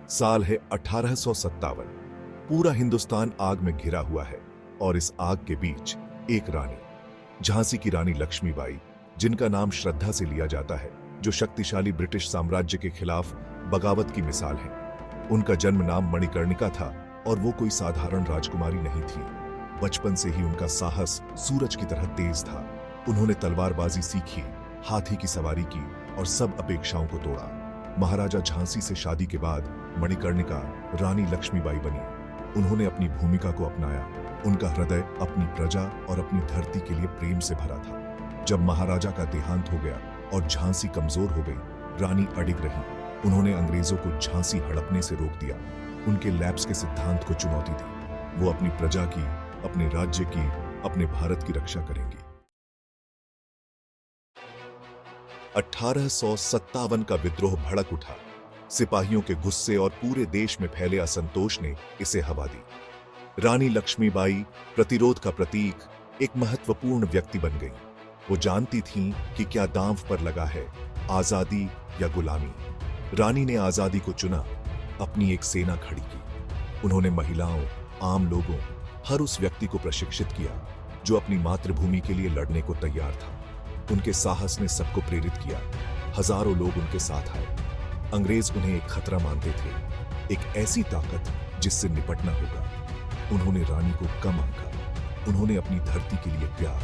साल है 1857। पूरा हिंदुस्तान आग में घिरा हुआ है और इस आग के बीच एक रानी, झांसी की रानी लक्ष्मीबाई, जिनका नाम श्रद्धा से लिया जाता है, जो शक्तिशाली ब्रिटिश साम्राज्य के खिलाफ बगावत की मिसाल है। उनका जन्म नाम मणिकर्णिका था और वो कोई साधारण राजकुमारी नहीं थी। बचपन से ही उनका साहस सूरज की तरह तेज था। उन्होंने तलवारबाजी सीखी, हाथी की सवारी की और सब अपेक्षाओं को तोड़ा। महाराजा झांसी से शादी के बाद मणिकर्णिका रानी लक्ष्मीबाई बनी। उन्होंने अपनी भूमिका को अपनाया। उनका हृदय अपनी प्रजा और अपनी धरती के लिए प्रेम से भरा था। जब महाराजा का देहांत हो गया और झांसी कमजोर हो गई, रानी अडिग रही। उन्होंने अंग्रेजों को झांसी हड़पने से रोक दिया। उनके लैप्स के सिद्धांत को चुनौती दी। वो अपनी प्रजा की, अपने राज्य की, अपने भारत की रक्षा करेंगी। 1857 का विद्रोह भड़क उठा। सिपाहियों के गुस्से और पूरे देश में फैले असंतोष ने इसे हवा दी। रानी लक्ष्मीबाई प्रतिरोध का प्रतीक, एक महत्वपूर्ण व्यक्ति बन गई। वो जानती थीं कि क्या दांव पर लगा है, आजादी या गुलामी। रानी ने आजादी को चुना, अपनी एक सेना खड़ी की। उन्होंने महिलाओं, आम लोगों, हर उस व्यक्ति को प्रशिक्षित किया जो अपनी मातृभूमि के लिए लड़ने को तैयार था। उनके साहस ने सबको प्रेरित किया। हजारों लोग उनके साथ आए। अंग्रेज उन्हें एक खतरा मानते थे, एक ऐसी ताकत जिससे निपटना होगा। उन्होंने रानी को कम आंका। उन्होंने अपनी धरती के लिए प्यार,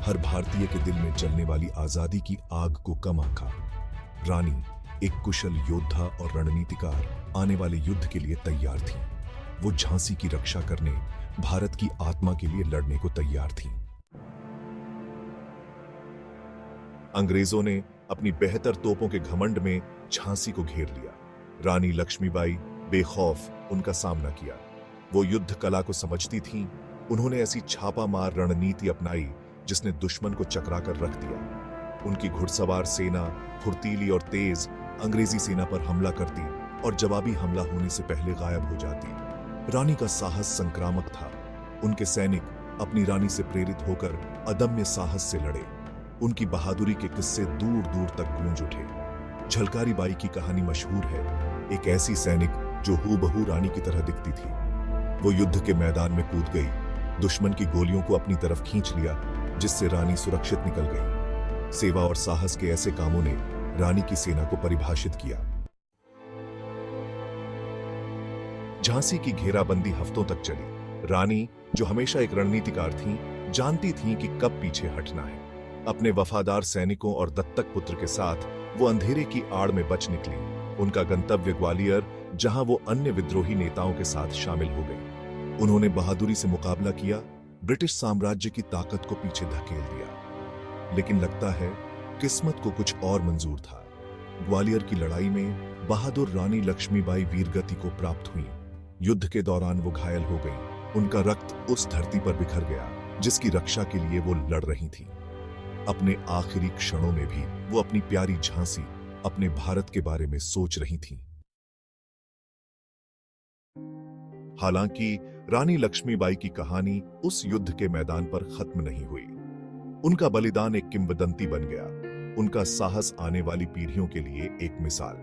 हर भारतीय के दिल में जलने वाली आजादी की आग को कम आंका। रानी एक कुशल योद्धा और रणनीतिकार, आने वाले युद्ध के लिए तैयार थी। वो झांसी की रक्षा करने, भारत की आत्मा के लिए लड़ने को तैयार थी। अंग्रेजों ने अपनी बेहतर तोपों के घमंड में झांसी को घेर लिया। रानी लक्ष्मीबाई बेखौफ उनका सामना किया। वो युद्ध कला को समझती थीं। उन्होंने ऐसी छापामार रणनीति अपनाई जिसने दुश्मन को चकरा कर रख दिया। उनकी घुड़सवार सेना फुर्तीली और तेज अंग्रेजी सेना पर हमला करती और जवाबी हमला होने से पहले गायब हो जाती। रानी का साहस संक्रामक था। उनके सैनिक अपनी रानी से प्रेरित होकर अदम्य साहस से लड़े। उनकी बहादुरी के किस्से दूर दूर तक गूंज उठे। झलकारी बाई की कहानी मशहूर है, एक ऐसी सैनिक जो हूबहू रानी की तरह दिखती थी। वो युद्ध के मैदान में कूद गई, दुश्मन की गोलियों को अपनी तरफ खींच लिया, जिससे रानी सुरक्षित निकल गई। सेवा और साहस के ऐसे कामों ने रानी की सेना को परिभाषित किया। झांसी की घेराबंदी हफ्तों तक चली। रानी, जो हमेशा एक रणनीतिकार थीं, जानती थीं कि कब पीछे हटना है। अपने वफादार सैनिकों और दत्तक पुत्र के साथ वो अंधेरे की आड़ में बच निकली। उनका गंतव्य ग्वालियर, जहां वो अन्य विद्रोही नेताओं के साथ शामिल हो गई। उन्होंने बहादुरी से मुकाबला किया, ब्रिटिश साम्राज्य की ताकत को पीछे धकेल दिया। लेकिन लगता है किस्मत को कुछ और मंजूर था। ग्वालियर की लड़ाई में बहादुर रानी लक्ष्मीबाई वीरगति को प्राप्त हुई। युद्ध के दौरान वो घायल हो गई। उनका रक्त उस धरती पर बिखर गया जिसकी रक्षा के लिए वो लड़ रही थी। अपने आखिरी क्षणों में भी वो अपनी प्यारी झांसी, अपने भारत के बारे में सोच रही थी। हालांकि रानी लक्ष्मीबाई की कहानी उस युद्ध के मैदान पर खत्म नहीं हुई। उनका बलिदान एक किंवदंती बन गया। उनका साहस आने वाली पीढ़ियों के लिए एक मिसाल।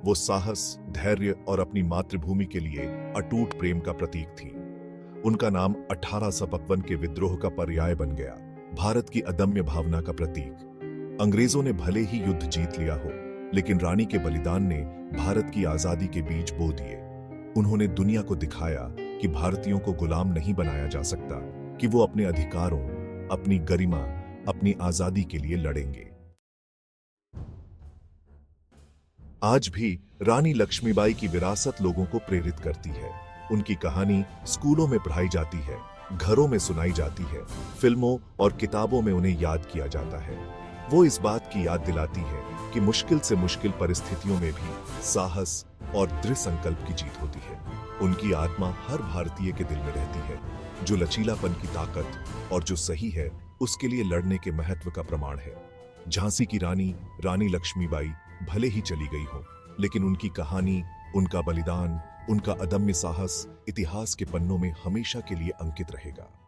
वो साहस, धैर्य और अपनी मातृभूमि के लिए अटूट प्रेम का प्रतीक थी। उनका नाम 1852 के विद्रोह का पर्याय बन गया, भारत की अदम्य भावना का प्रतीक। अंग्रेजों ने भले ही युद्ध जीत लिया हो, लेकिन रानी के बलिदान ने भारत की आजादी के बीज बो दिए। उन्होंने दुनिया को दिखाया कि भारतीयों को गुलाम नहीं बनाया जा सकता, कि वो अपने अधिकारों, अपनी गरिमा, अपनी आजादी के लिए लड़ेंगे। आज भी रानी लक्ष्मीबाई की विरासत लोगों को प्रेरित करती है। उनकी कहानी स्कूलों में पढ़ाई जाती है, घरों में सुनाई जाती है, फिल्मों और किताबों में उन्हें याद किया जाता है। वो इस बात की याद दिलाती है कि मुश्किल से मुश्किल परिस्थितियों में भी साहस और दृढ़ संकल्प की जीत होती है। उनकी आत्मा हर भारतीय के दिल में रहती है, जो लचीलापन की ताकत और जो सही है उसके लिए लड़ने के महत्व का प्रमाण है। झांसी की रानी, रानी लक्ष्मीबाई भले ही चली गई हो, लेकिन उनकी कहानी, उनका बलिदान, उनका अदम्य साहस इतिहास के पन्नों में हमेशा के लिए अंकित रहेगा।